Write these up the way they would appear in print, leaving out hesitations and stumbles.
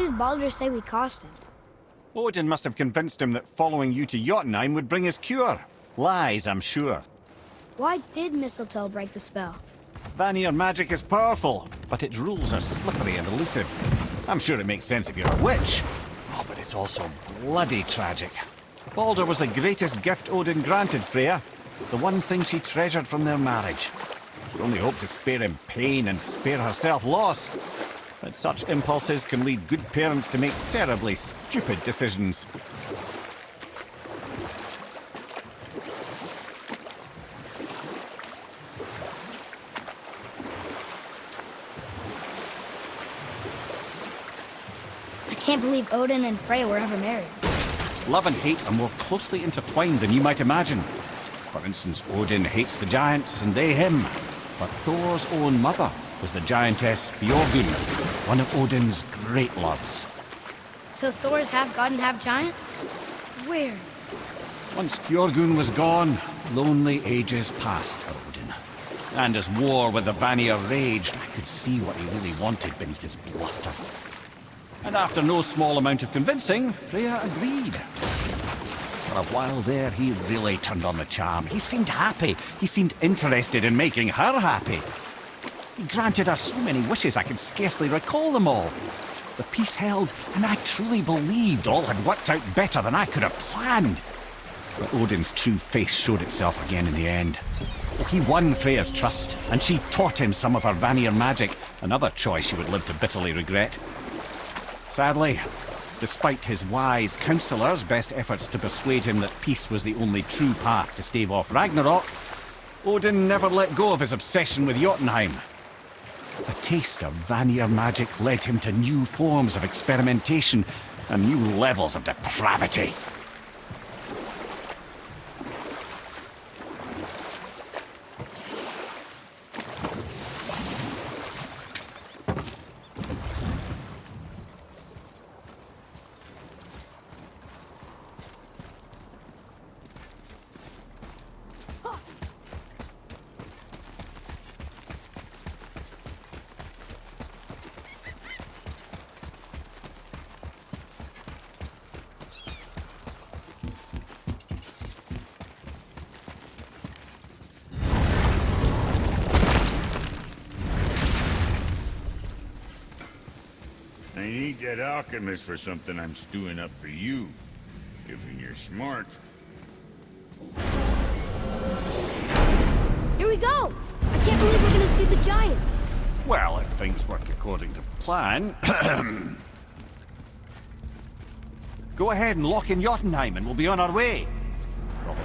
did Baldur say we cost him? Odin must have convinced him that following you to Jotunheim would bring his cure. Lies, I'm sure. Why did mistletoe break the spell? Vanir magic is powerful, but its rules are slippery and elusive. I'm sure it makes sense if you're a witch. Oh, but it's also bloody tragic. Baldur was the greatest gift Odin granted Freya. The one thing she treasured from their marriage. She only hoped to spare him pain and spare herself loss. But such impulses can lead good parents to make terribly stupid decisions. I can't believe Odin and Freya were ever married. Love and hate are more closely intertwined than you might imagine. For instance, Odin hates the giants and they him. But Thor's own mother was the giantess Fjorgyn, one of Odin's great loves. So Thor's half god and half giant? Weird. Once Fjorgyn was gone, lonely ages passed for Odin. And as war with the Vanir raged, I could see what he really wanted beneath his bluster. And after no small amount of convincing, Freya agreed. For a while there, he really turned on the charm. He seemed happy. He seemed interested in making her happy. He granted her so many wishes I can scarcely recall them all. The peace held, and I truly believed all had worked out better than I could have planned. But Odin's true face showed itself again in the end. He won Freya's trust, and she taught him some of her Vanir magic, another choice she would live to bitterly regret. Sadly, despite his wise counsellors' best efforts to persuade him that peace was the only true path to stave off Ragnarok, Odin never let go of his obsession with Jotunheim. A taste of Vanir magic led him to new forms of experimentation and new levels of depravity. I need that alchemist for something I'm stewing up for you. If you're smart. Here we go! I can't believe we're gonna see the giants. Well, if things work according to plan... Go ahead and lock in Jotunheim and we'll be on our way. Probably.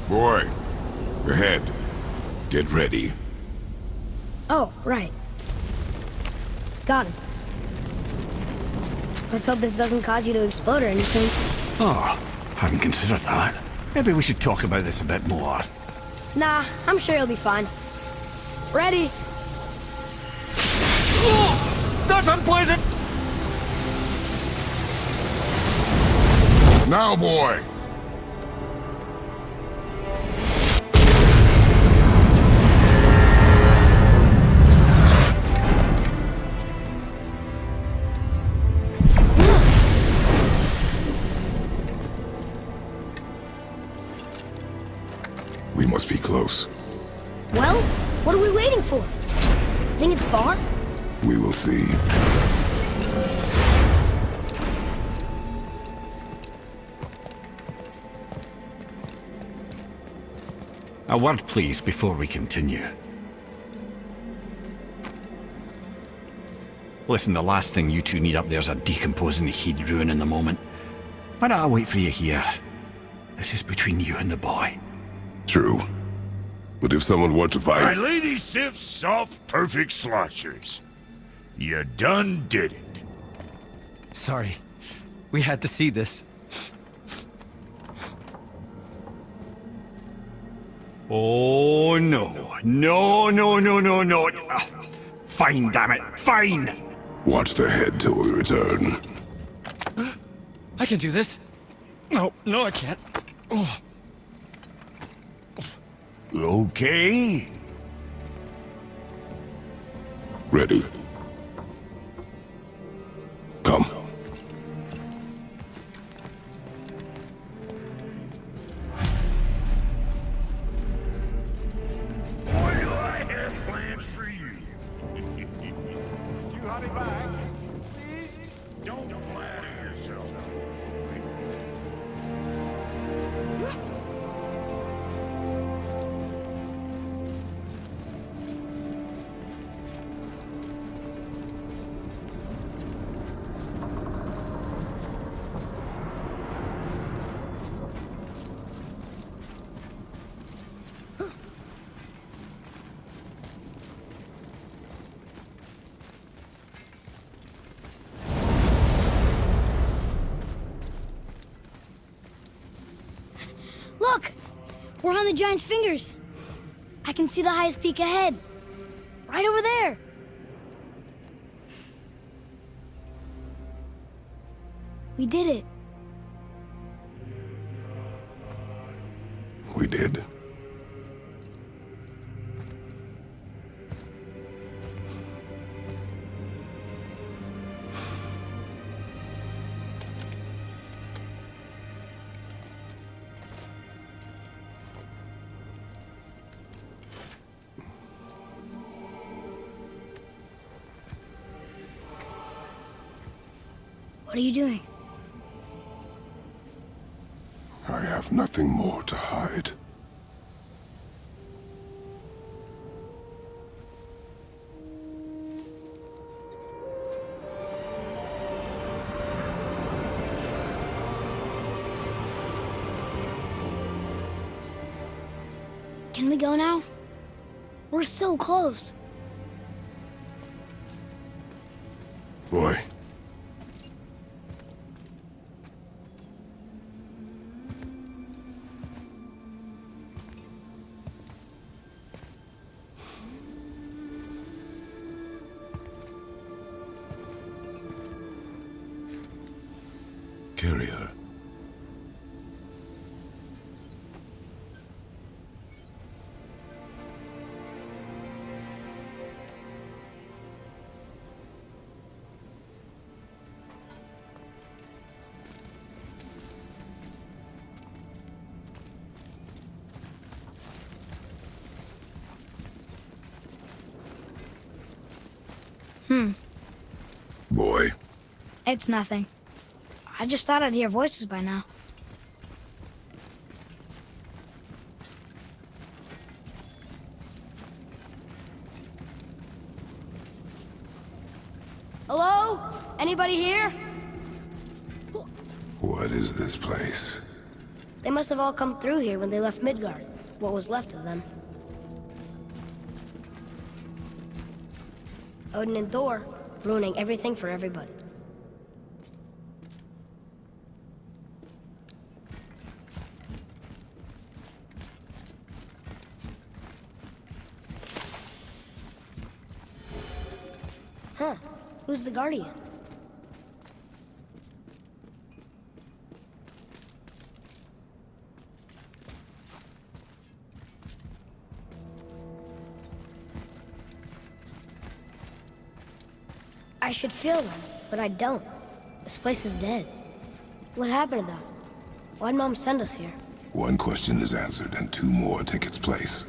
Boy, ahead. Get ready. Oh, right. Got him. Let's hope this doesn't cause you to explode or anything. Oh, hadn't considered that. Maybe we should talk about this a bit more. Nah, I'm sure you'll be fine. Ready? Oh, that's unpleasant! Now, boy! We must be close. Well, what are we waiting for? Think it's far? We will see. A word, please, before we continue. Listen, the last thing you two need up there's a decomposing heat ruining the moment. Why don't I wait for you here? This is between you and the boy. True. But if someone were to My fight... lady sips soft, perfect sloshers. You done did it. Sorry. We had to see this. Oh, no. No, no, no, no, no. Fine, damn it. Fine. Watch the head till we return. I can do this. No, I can't. Oh. Okay? Ready. Come. Boy, do I have plans for you. You honey back, please? Don't flatter yourself. Look! We're on the giant's fingers. I can see the highest peak ahead. Right over there. We did it. We did. What are you doing? I have nothing more to hide. Can we go now? We're so close. Boy. Carry her. Boy. It's nothing. I just thought I'd hear voices by now. Hello? Anybody here? What is this place? They must have all come through here when they left Midgard. What was left of them. Odin and Thor, ruining everything for everybody. Huh. Who's the Guardian? I should feel them, but I don't. This place is dead. What happened to them? Why'd Mom send us here? One question is answered, and two more take its place.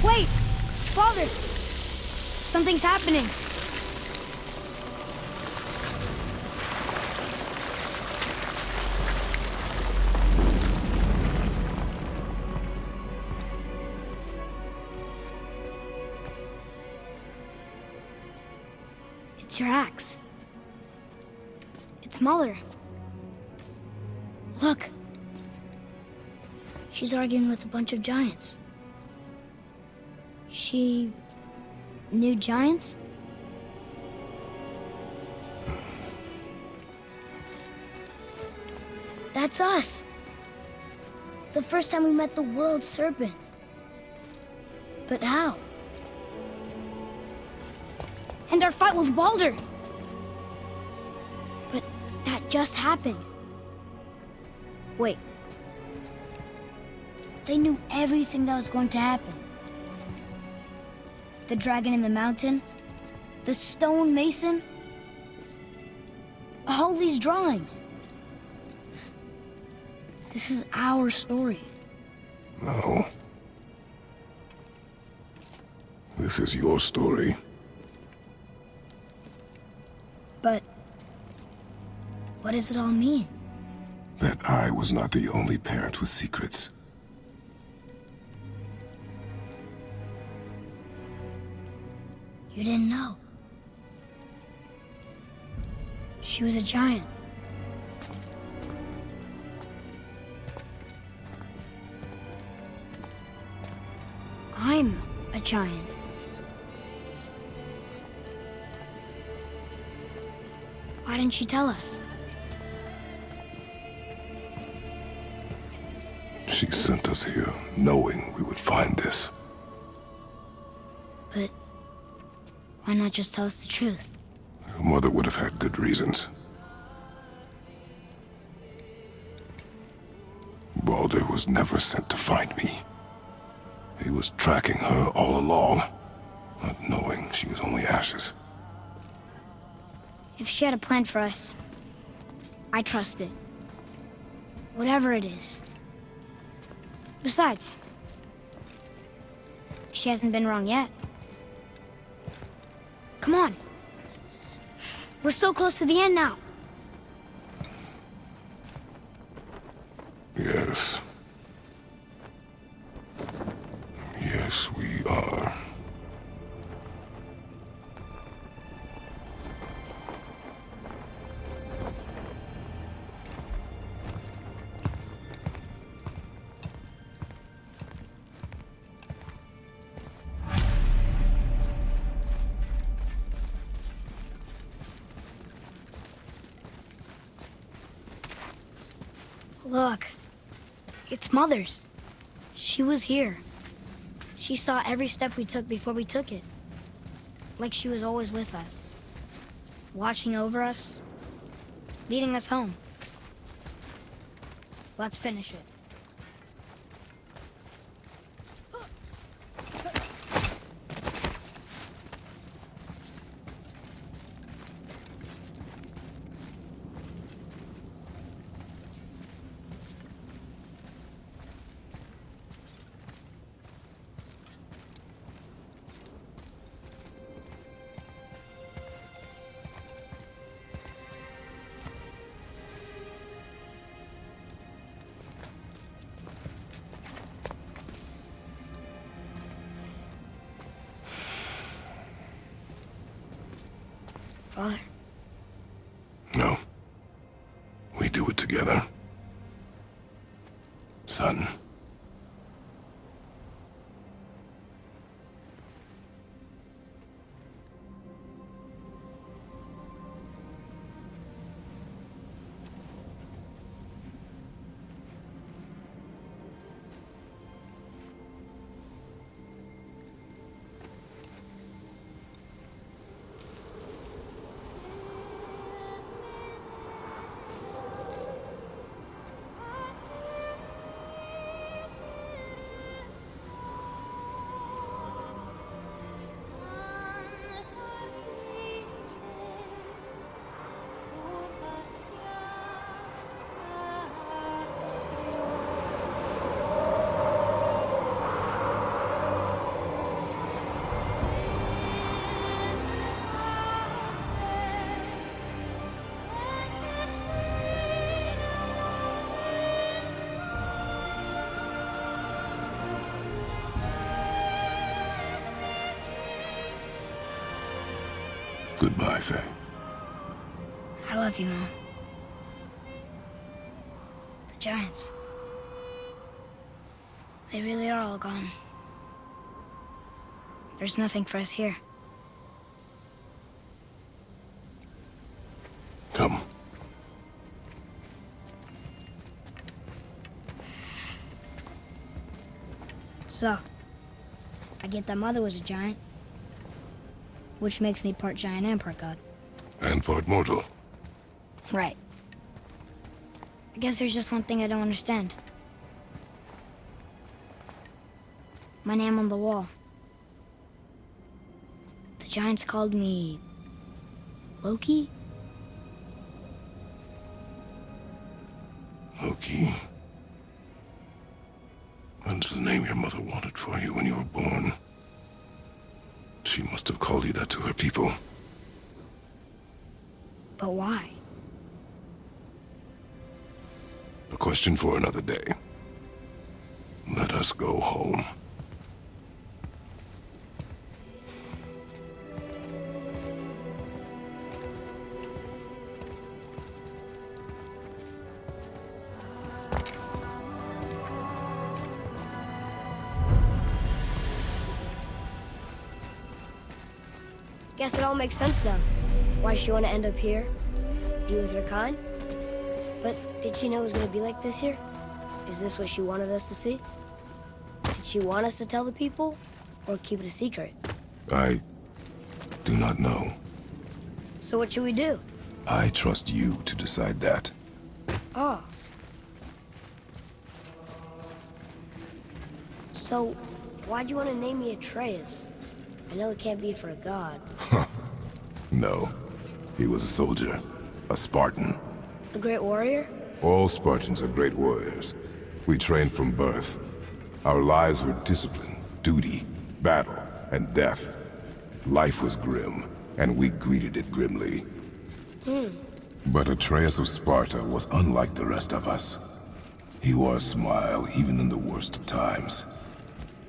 Wait! Father! Something's happening. It's your axe. It's smaller. Look. She's arguing with a bunch of giants. She knew giants? That's us. The first time we met the world serpent. But how? And our fight with Baldur. But that just happened. Wait. They knew everything that was going to happen. The dragon in the mountain, the stone mason, all these drawings. This is our story. No. This is your story. But what does it all mean? That I was not the only parent with secrets. You didn't know. She was a giant. I'm a giant. Why didn't she tell us? She sent us here, knowing we would find this. But why not just tell us the truth? Your mother would have had good reasons. Baldur was never sent to find me. He was tracking her all along, not knowing she was only ashes. If she had a plan for us, I trust it. Whatever it is. Besides, she hasn't been wrong yet. Come on. We're so close to the end now. Yes. Yes, we are. Look, it's Mother's. She was here. She saw every step we took before we took it. Like she was always with us. Watching over us. Leading us home. Let's finish it. Father? No. We do it together. Son. Goodbye, Faye. I love you, Mom. The giants. They really are all gone. There's nothing for us here. Come. So, I get that Mother was a giant, which makes me part giant and part god. And part mortal. Right. I guess there's just one thing I don't understand. My name on the wall. The giants called me... Loki? Loki. That's the name your mother wanted for you when you were born. She must have called you that to her people. But why? A question for another day. Let us go home. Guess it all makes sense now. Why she want to end up here? Be with her kind? But did she know it was going to be like this here? Is this what she wanted us to see? Did she want us to tell the people? Or keep it a secret? I do not know. So what should we do? I trust you to decide that. Oh. So, why'd you want to name me Atreus? I know it can't be for a god. No. He was a soldier. A Spartan. A great warrior? All Spartans are great warriors. We trained from birth. Our lives were discipline, duty, battle, and death. Life was grim, and we greeted it grimly. But Atreus of Sparta was unlike the rest of us. He wore a smile even in the worst of times.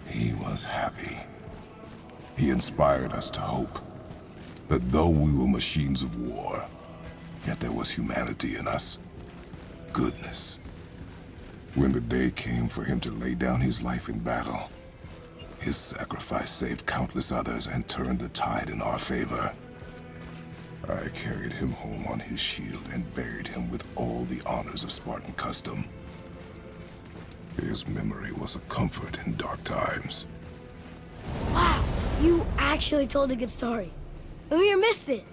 He was happy. He inspired us to hope that though we were machines of war, yet there was humanity in us. Goodness. When the day came for him to lay down his life in battle, his sacrifice saved countless others and turned the tide in our favor. I carried him home on his shield and buried him with all the honors of Spartan custom. His memory was a comfort in dark times. Wow! You actually told a good story. And we missed it.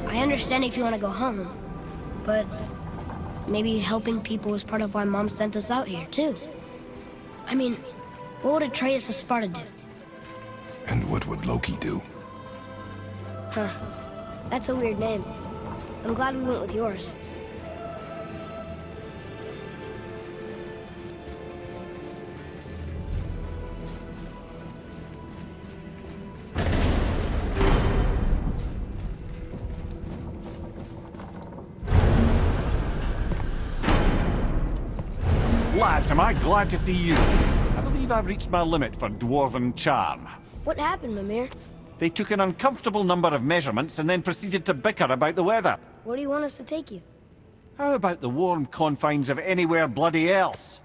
I understand if you want to go home, but maybe helping people is part of why Mom sent us out here, too. I mean, what would Atreus of Sparta do? And what would Loki do? Huh. That's a weird name. I'm glad we went with yours. Lads, am I glad to see you. I believe I've reached my limit for dwarven charm. What happened, Mimir? They took an uncomfortable number of measurements and then proceeded to bicker about the weather. Where do you want us to take you? How about the warm confines of anywhere bloody else?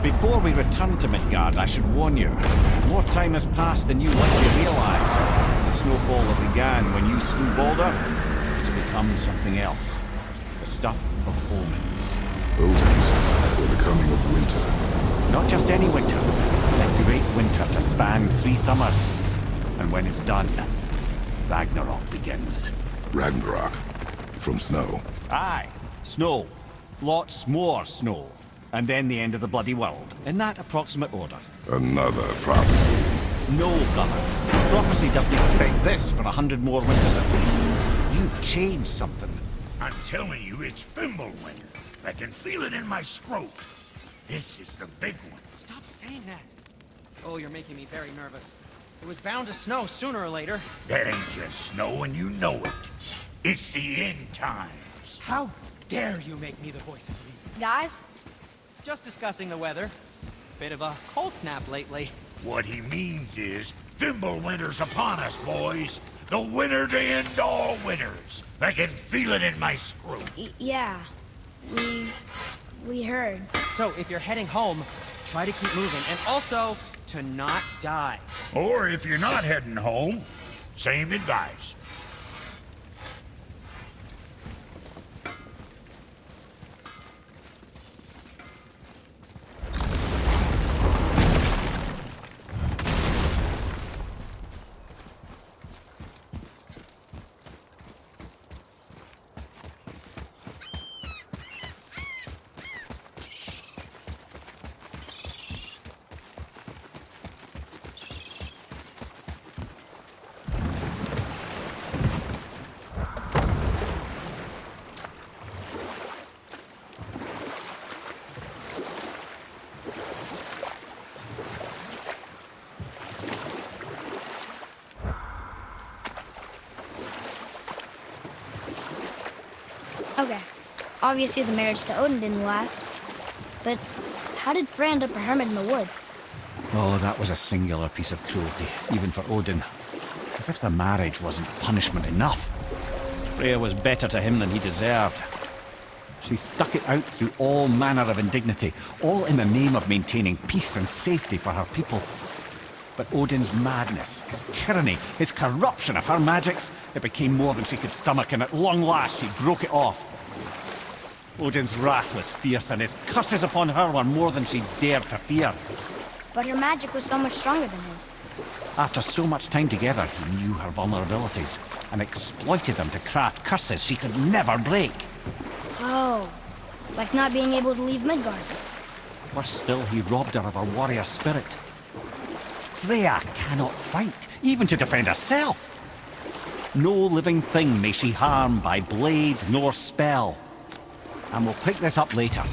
Before we return to Midgard, I should warn you. More time has passed than you likely realize. The snowfall that began when you slew Baldur has become something else. The stuff of omens. Omens for the coming of winter. Not just any winter. A great winter to span 3 summers. And when it's done, Ragnarok begins. Ragnarok. From snow. Aye, snow. Lots more snow. And then the end of the bloody world. In that approximate order. Another prophecy. No, brother. Prophecy doesn't expect this for 100 more winters at least. You've changed something. I'm telling you, it's Fimbulwinter. I can feel it in my scrote. This is the big one. Stop saying that. Oh, you're making me very nervous. It was bound to snow sooner or later. That ain't just snow, and you know it. It's the end times. How dare you make me the voice of reason? Guys, Just discussing the weather. Bit of a cold snap lately. What he means is, Fimbulwinter's upon us, boys. The winter to end all winters. I can feel it in my scrote. Yeah. We heard. So, if you're heading home, try to keep moving. And also, to not die. Or if you're not heading home, same advice. Okay. Obviously the marriage to Odin didn't last. But how did Frey end up a hermit in the woods? Oh, that was a singular piece of cruelty, even for Odin. As if the marriage wasn't punishment enough. Freya was better to him than he deserved. She stuck it out through all manner of indignity, all in the name of maintaining peace and safety for her people. But Odin's madness, his tyranny, his corruption of her magics, it became more than she could stomach, and at long last she broke it off. Odin's wrath was fierce, and his curses upon her were more than she dared to fear. But her magic was so much stronger than his. After so much time together, he knew her vulnerabilities, and exploited them to craft curses she could never break. Oh. Like not being able to leave Midgard. Worse still, he robbed her of her warrior spirit. Freya cannot fight, even to defend herself. No living thing may she harm by blade nor spell. And we'll pick this up later.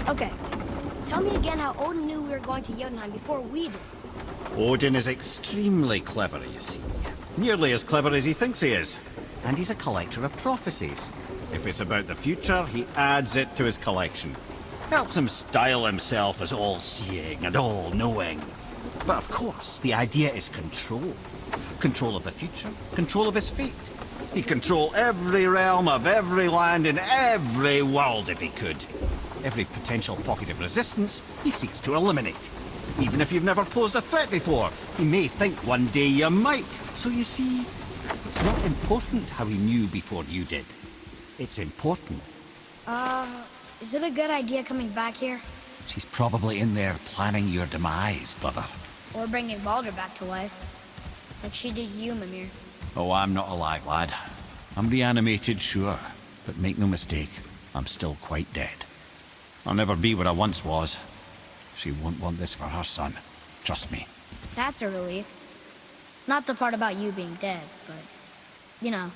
Okay. Tell me again how Odin knew we were going to Jotunheim before we did. Odin is extremely clever, you see. Nearly as clever as he thinks he is. And he's a collector of prophecies. If it's about the future, he adds it to his collection. Helps him style himself as all-seeing and all-knowing. But of course, the idea is control. Control of the future, control of his fate. He'd control every realm of every land in every world if he could. Every potential pocket of resistance, he seeks to eliminate. Even if you've never posed a threat before, he may think one day you might. So you see, it's not important how he knew before you did. It's important. Is it a good idea coming back here? She's probably in there planning your demise, brother. Or bringing Baldur back to life? Like she did you, Mimir. Oh, I'm not alive, lad. I'm reanimated, sure. But make no mistake, I'm still quite dead. I'll never be what I once was. She won't want this for her son. Trust me. That's a relief. Not the part about you being dead, but, you know.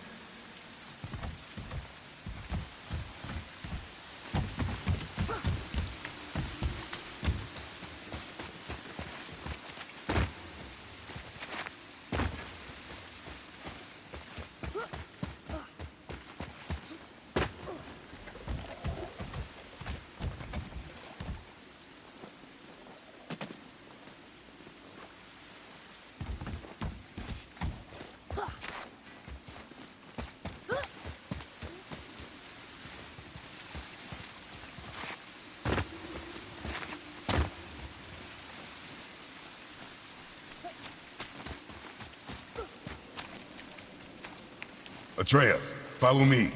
Atreus, follow me.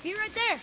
Be right there.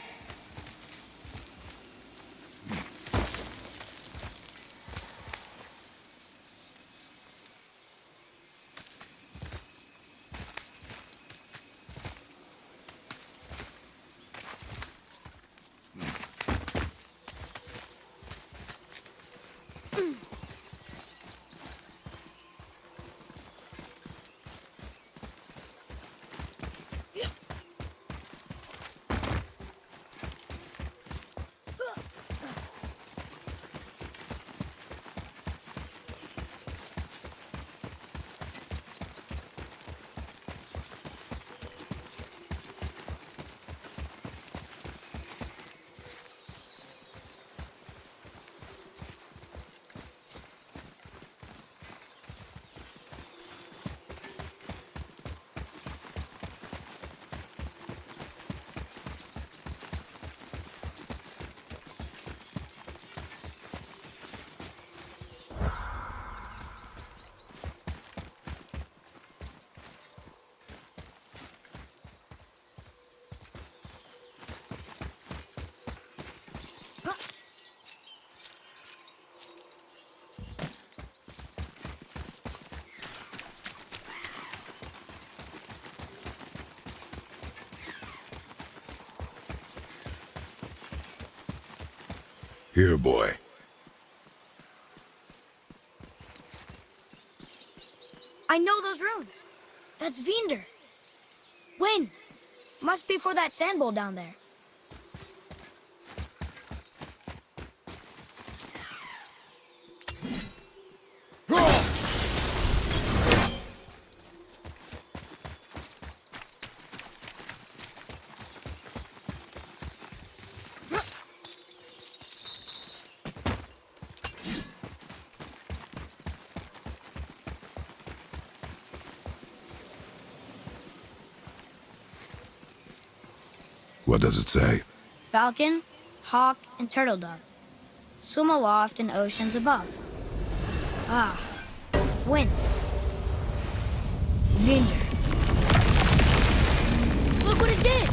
Here, boy. I know those runes. That's Vinder. Wind. Must be for that sand bowl down there. What does it say? Falcon, hawk, and turtle dove. Swim aloft in oceans above. Ah, wind. Vinder. Look what it did!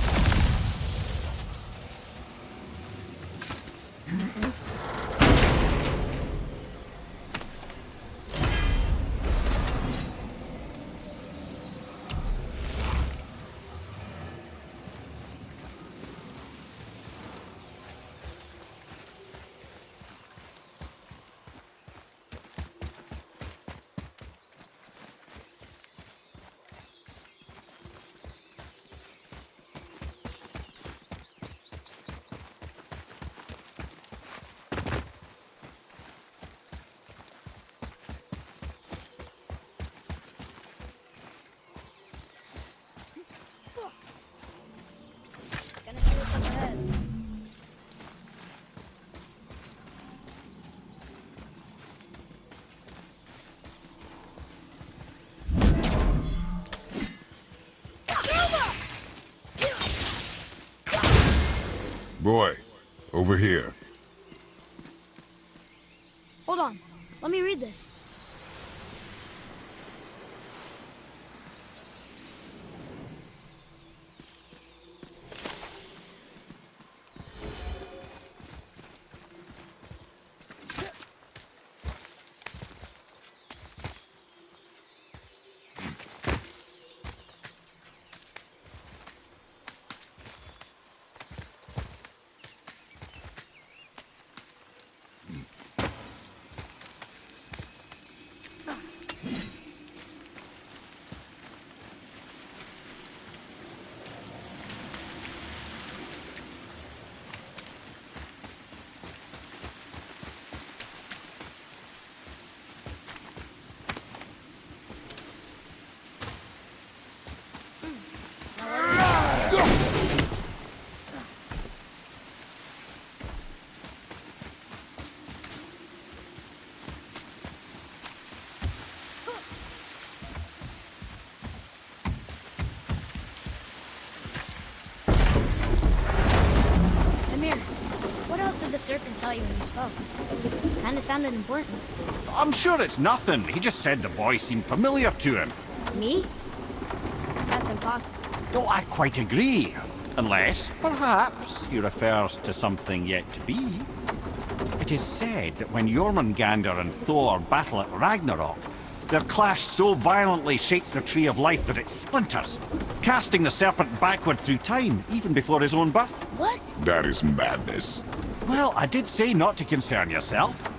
Gonna see what's up ahead. Boy, over here. Hold on. Let me read this. What else did the serpent tell you when you spoke? Kinda sounded important. I'm sure it's nothing. He just said the boy seemed familiar to him. Me? That's impossible. Oh, I quite agree. Unless, perhaps, he refers to something yet to be. It is said that when Jormungandr and Thor battle at Ragnarok, their clash so violently shakes the Tree of Life that it splinters, casting the serpent backward through time, even before his own birth. What? That is madness. Well, I did say not to concern yourself.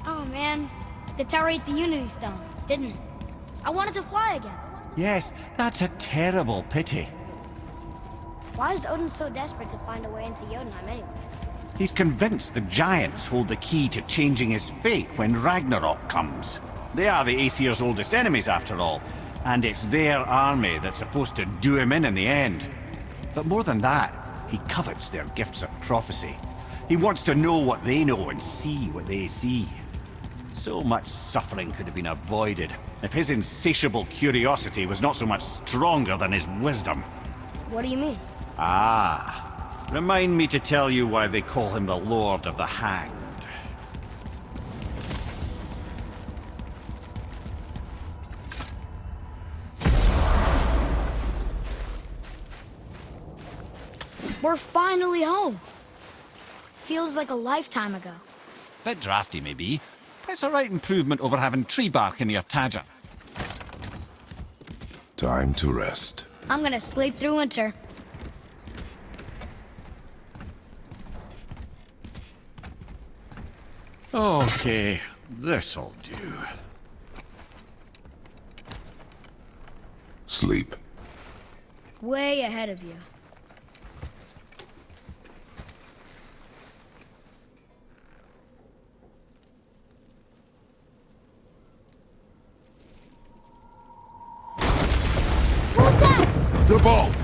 Oh man, the tower ate the Unity Stone, didn't it? I wanted to fly again. Yes, that's a terrible pity. Why is Odin so desperate to find a way into Jotunheim anyway? He's convinced the giants hold the key to changing his fate when Ragnarok comes. They are the Aesir's oldest enemies, after all, and it's their army that's supposed to do him in the end. But more than that, he covets their gifts of prophecy. He wants to know what they know and see what they see. So much suffering could have been avoided if his insatiable curiosity was not so much stronger than his wisdom. What do you mean? Ah, Remind me to tell you why they call him the Lord of the Hanged. We're finally home. Feels like a lifetime ago. Bit drafty, maybe. It's a right improvement over having tree bark in your tadger. Time to rest. I'm gonna sleep through winter. Okay, this'll do. Sleep. Way ahead of you. What was that? The ball!